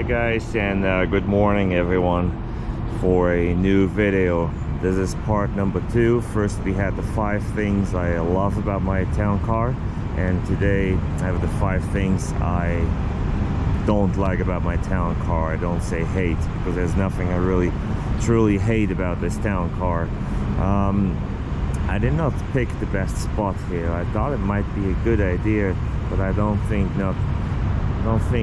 Hi guys, and good morning everyone for a new video. This is part number 2. First we had the 5 things I love about my town car, and today I have the 5 things I don't like about my town car. I don't say hate, because there's nothing I really truly hate about this town car. I did not pick the best spot here. I thought it might be a good idea, but I don't think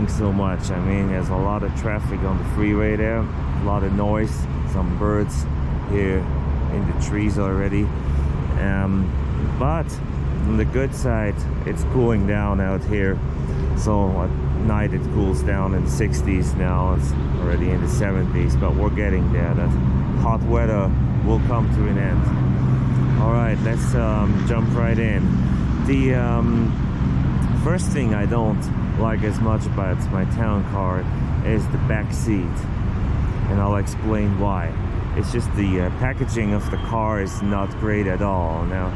so much. I mean, there's a lot of traffic on the freeway there, a lot of noise, some birds here in the trees already. But on the good side, it's cooling down out here. So at night it cools down in the 60s. Now it's already in the 70s, but we're getting there. That hot weather will come to an end. All right, let's jump right in. The first thing I don't like as much about my town car is the back seat, and I'll explain why. It's just the packaging of the car is not great at all. Now,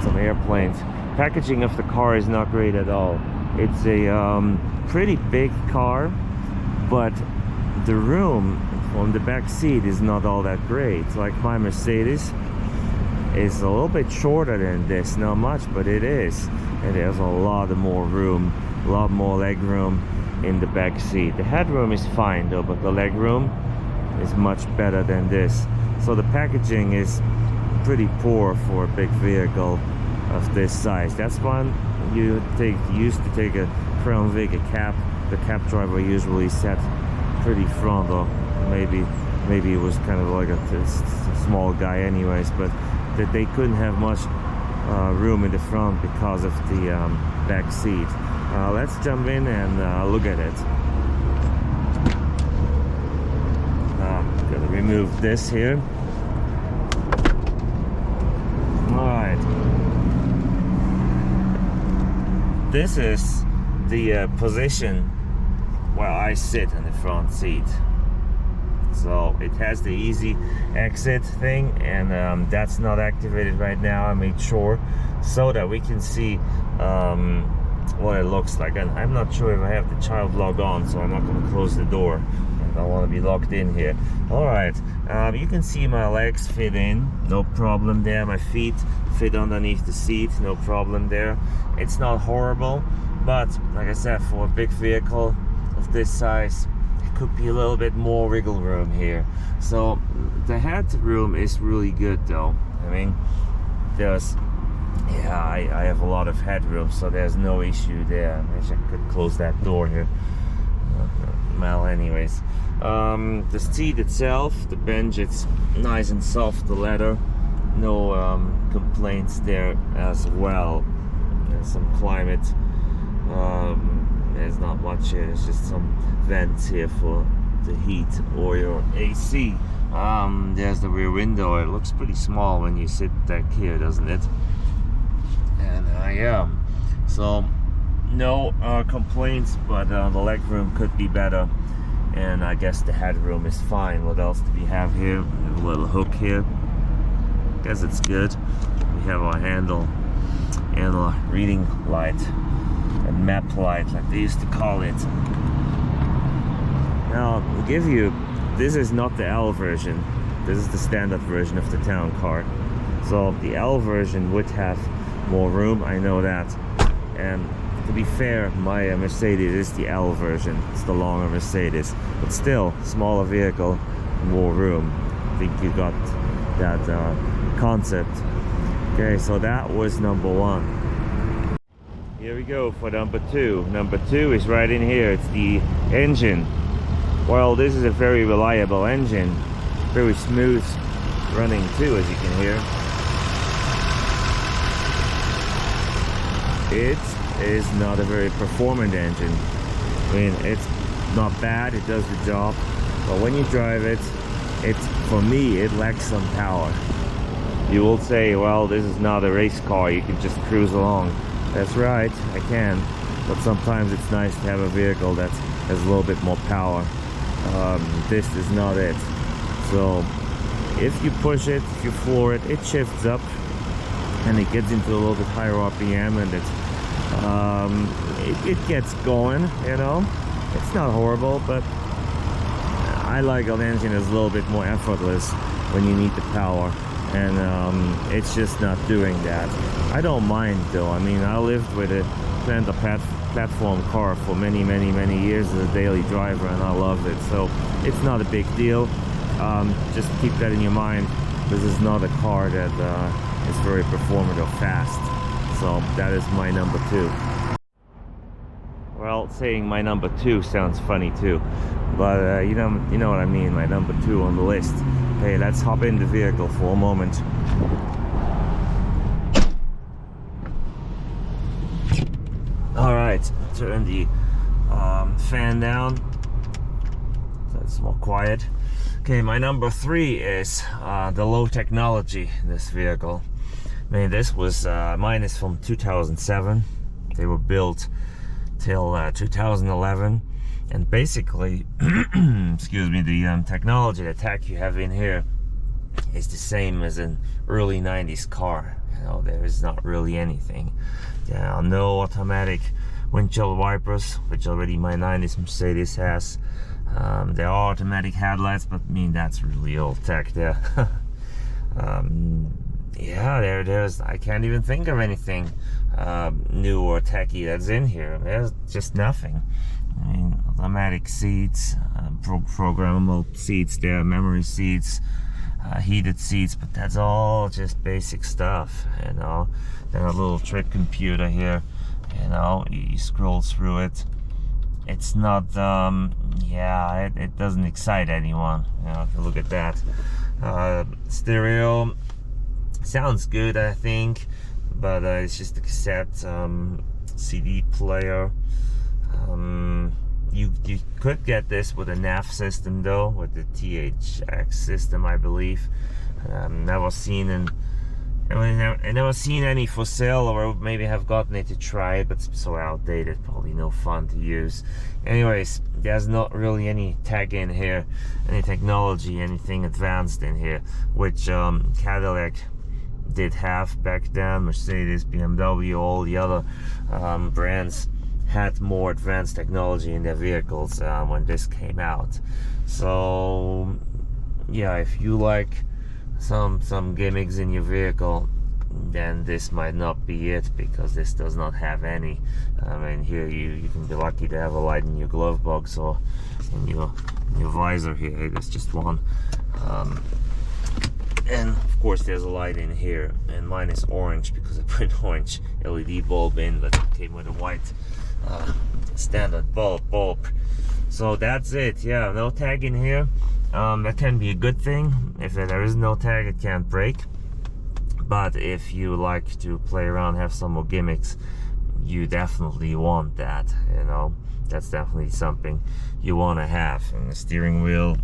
some airplanes. Packaging of the car is not great at all. It's a pretty big car, but the room on the back seat is not all that great. Like my Mercedes is a little bit shorter than this, not much, but it is, and there's a lot more room, a lot more leg room in the back seat. The headroom is fine though, but the leg room is much better than this. So the packaging is pretty poor for a big vehicle of this size. That's one you used to take a Crown Vic, a cab. The cab driver usually sat pretty front, or maybe it was kind of like a small guy anyways, but that they couldn't have much room in the front because of the back seat. Let's jump in and look at it. Gotta remove this here. Alright. This is the position where I sit in the front seat. So it has the easy exit thing, and that's not activated right now. I made sure so that we can see what it looks like. And I'm not sure if I have the child log on, so I'm not going to close the door. I don't want to be locked in here. Alright, you can see my legs fit in, no problem there. My feet fit underneath the seat, no problem there. It's not horrible, but like I said, for a big vehicle of this size, could be a little bit more wiggle room here. So the headroom is really good though. I mean, I have a lot of headroom, so there's no issue there. I wish I could close that door here. Well, anyways, the seat itself, the bench, it's nice and soft, the leather, no complaints there as well. There's some climate. There's not much here. There's just some vents here for the heat or your AC. There's the rear window. It looks pretty small when you sit back here, doesn't it? And yeah, so no complaints, but the legroom could be better, and I guess the headroom is fine. What else do we have here? We have a little hook here. Guess it's good. We have our handle and a reading light, a map light, like they used to call it. Now, I'll give you, this is not the L version. This is the standard version of the town car. So the L version would have more room, I know that. And to be fair, my Mercedes is the L version. It's the longer Mercedes, but still, smaller vehicle, more room. I think you got that concept. Okay, so that was number 1. Here we go for number 2. Number 2 is right in here. It's the engine. Well, this is a very reliable engine, very smooth running too, as you can hear. It is not a very performant engine. I mean, it's not bad, it does the job, but when you drive it, for me, it lacks some power. You will say, well, this is not a race car, you can just cruise along. That's right, I can, but sometimes it's nice to have a vehicle that has a little bit more power. This is not it. So if you push it, if you floor it, it shifts up and it gets into a little bit higher RPM, and it gets going, you know. It's not horrible, but I like an engine that's a little bit more effortless when you need the power, and it's just not doing that. I don't mind though. I mean, I lived with a platform car for many years as a daily driver, and I loved it, so it's not a big deal. Just keep that in your mind. This is not a car that is very performant or fast, so that is my number 2. Well, saying my number 2 sounds funny too, but you know what I mean. My number 2 on the list. Okay, let's hop in the vehicle for a moment. All right, turn the fan down so it's more quiet. Okay, my number 3 is the low technology in this vehicle. I mean, this was mine is from 2007. They were built till 2011, and basically excuse me, the technology, the tech you have in here is the same as an early 90s car. You know, there is not really anything. There are no automatic windshield wipers, which already my 90s Mercedes has. There are automatic headlights, but I mean, that's really old tech there. Yeah, there's I can't even think of anything new or techy that's in here. There's just nothing. I mean, automatic seats, programmable seats there, memory seats, heated seats, but that's all just basic stuff, you know. Then a little trip computer here, you know, you scroll through it. It's not, yeah, it doesn't excite anyone, you know, if you look at that. Stereo sounds good, I think, but it's just a cassette CD player. You could get this with a nav system though, with the THX system, I believe. Never seen I never seen any for sale, or maybe have gotten it to try it, but it's so outdated, probably no fun to use. Anyways, there's not really any tech in here, any technology, anything advanced in here, which Cadillac did have back then. Mercedes, BMW, all the other brands had more advanced technology in their vehicles when this came out. So yeah, if you like some gimmicks in your vehicle, then this might not be it, because this does not have any. I mean, here you can be lucky to have a light in your glove box or in your visor here. There's just one. And of course there's a light in here, and mine is orange because I put an orange LED bulb in, but it came with a white standard bulb. So that's it. Yeah, no tag in here. That can be a good thing. If there is no tag, it can't break. But if you like to play around, have some more gimmicks, you definitely want that, you know. That's definitely something you want to have. And the steering wheel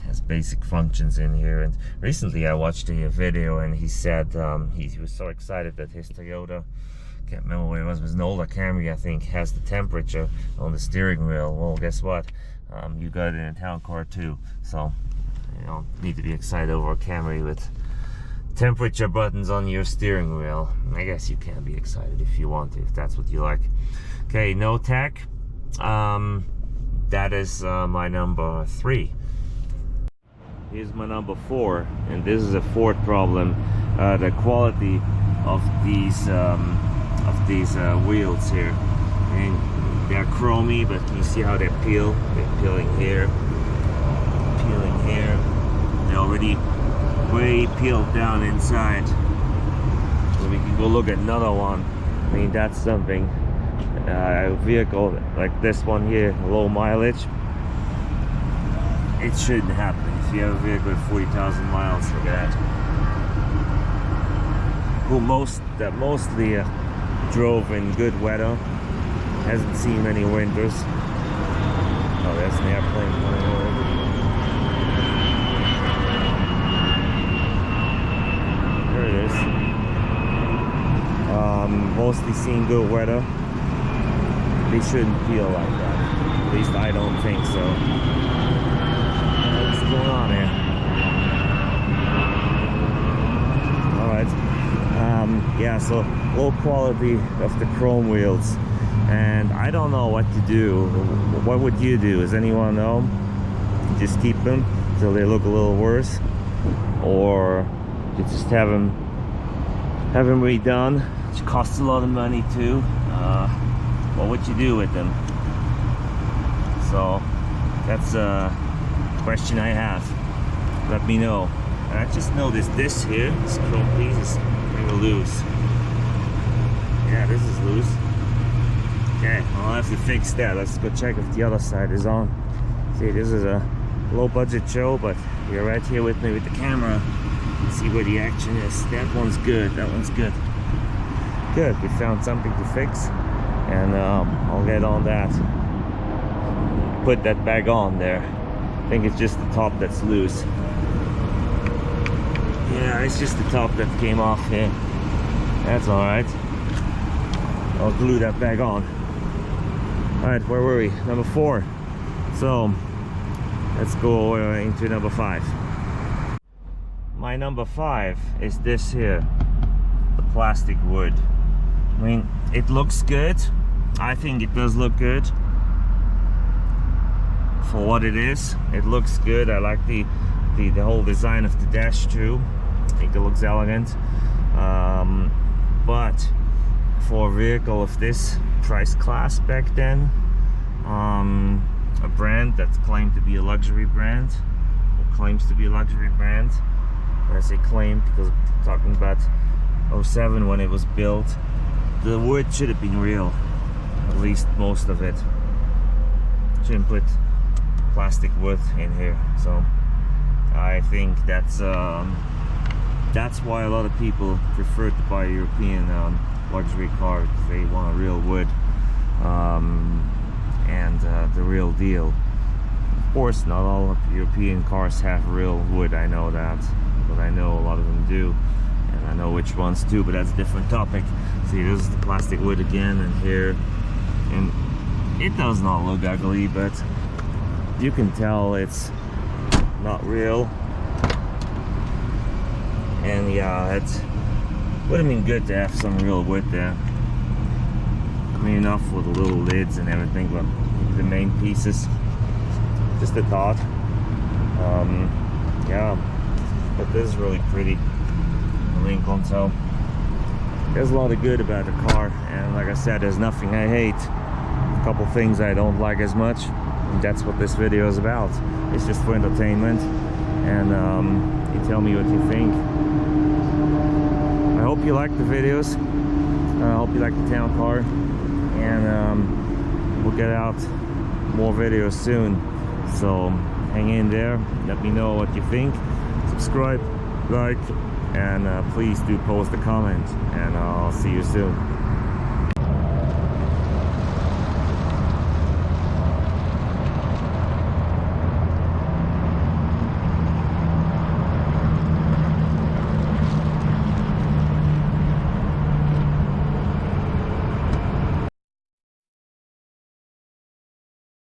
has basic functions in here. And recently I watched a video, and he said he was so excited that his Toyota, can't remember what it was an older Camry, I think, has the temperature on the steering wheel. Well, guess what? You got it in a town car too, so you don't need to be excited over a Camry with temperature buttons on your steering wheel. I guess you can be excited if you want to, if that's what you like. Okay, no tech. That is my number 3. Here's my number 4, and this is a Ford problem. The quality of these wheels here. I mean, they're chromy, but can you see how they peel? They're peeling here, peeling here. They're already way peeled down inside. So we can go look at another one. I mean, that's something. A vehicle like this one here, low mileage, it shouldn't happen. If you have a vehicle with 40,000 miles, look at that. Who mostly drove in good weather, hasn't seen many winters. Oh, there's an airplane flying over. There it is. Mostly seen good weather. They shouldn't feel like that. At least I don't think so. What's going on here? Alright. Yeah, so low quality of the chrome wheels, and I don't know what to do. What would you do? Does anyone know? just keep them till they look a little worse, or you just have them redone, which costs a lot of money too. Well, what you do with them? So that's a question I have. Let me know. And I just noticed this here, this chrome piece is kind of loose. Yeah, this is loose. Okay, I'll have to fix that. Let's go check if the other side is on. See, this is a low budget show, but you're right here with me with the camera. See where the action is. That one's good. That one's good. Good. We found something to fix, and I'll get on that. Put that back on there. I think it's just the top that's loose. Yeah, it's just the top that came off here. That's all right. I'll glue that back on. All right, where were we? Number 4. So let's go into number 5. My number 5 is this here, the plastic wood. I mean, it looks good. I think it does look good for what it is. It looks good. I like the whole design of the dash too. I think it looks elegant. But for a vehicle of this price class back then, a brand that claimed to be a luxury brand, or claims to be a luxury brand, I say claimed because I'm talking about 07 when it was built, the wood should have been real, at least most of it. Shouldn't put plastic wood in here. So I think that's why a lot of people prefer to buy European luxury cars. They want a real wood and the real deal. Of course, not all European cars have real wood, I know that, but I know a lot of them do, and I know which ones do, but that's a different topic. See, this is the plastic wood again, and here, and it does not look ugly, but you can tell it's not real. And yeah, it would have been good to have some real wood there. I mean, enough with the little lids and everything, but the main pieces, just a thought. Yeah, but this is really pretty, the Lincoln. So there's a lot of good about the car, and like I said, there's nothing I hate. A couple things I don't like as much, and that's what this video is about. It's just for entertainment, and you tell me what you think. I hope you like the videos. I hope you like the town car, and we'll get out more videos soon. So hang in there, let me know what you think. Subscribe, like, and please do post a comment, and I'll see you soon.